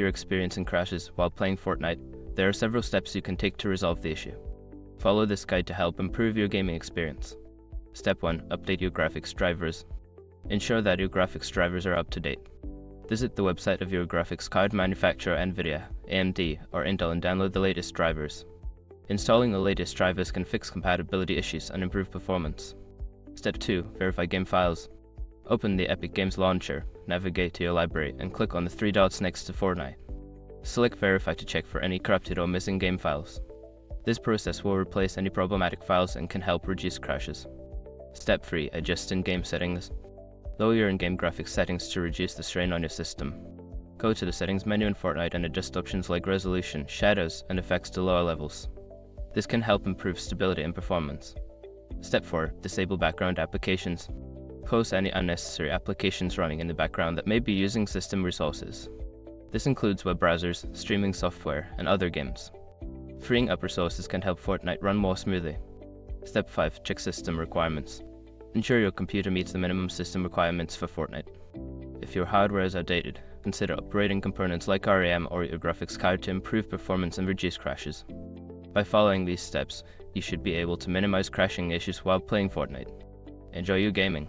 you're experiencing crashes while playing Fortnite, there are several steps you can take to resolve the issue. Follow this guide to help improve your gaming experience. Step 1. Update your graphics drivers. Ensure that your graphics drivers are up to date. Visit the website of your graphics card manufacturer NVIDIA, AMD, or Intel and download the latest drivers. Installing the latest drivers can fix compatibility issues and improve performance. Step 2. Verify game files. Open the Epic Games launcher, navigate to your library, and click on the three dots next to Fortnite. Select Verify to check for any corrupted or missing game files. This process will replace any problematic files and can help reduce crashes. Step 3. Adjust in-game settings. Lower your in-game graphics settings to reduce the strain on your system. Go to the Settings menu in Fortnite and adjust options like resolution, shadows, and effects to lower levels. This can help improve stability and performance. Step 4. Disable background applications. Close any unnecessary applications running in the background that may be using system resources. This includes web browsers, streaming software, and other games. Freeing up resources can help Fortnite run more smoothly. Step 5. Check system requirements. Ensure your computer meets the minimum system requirements for Fortnite. If your hardware is outdated, consider upgrading components like RAM or your graphics card to improve performance and reduce crashes. By following these steps, you should be able to minimize crashing issues while playing Fortnite. Enjoy your gaming!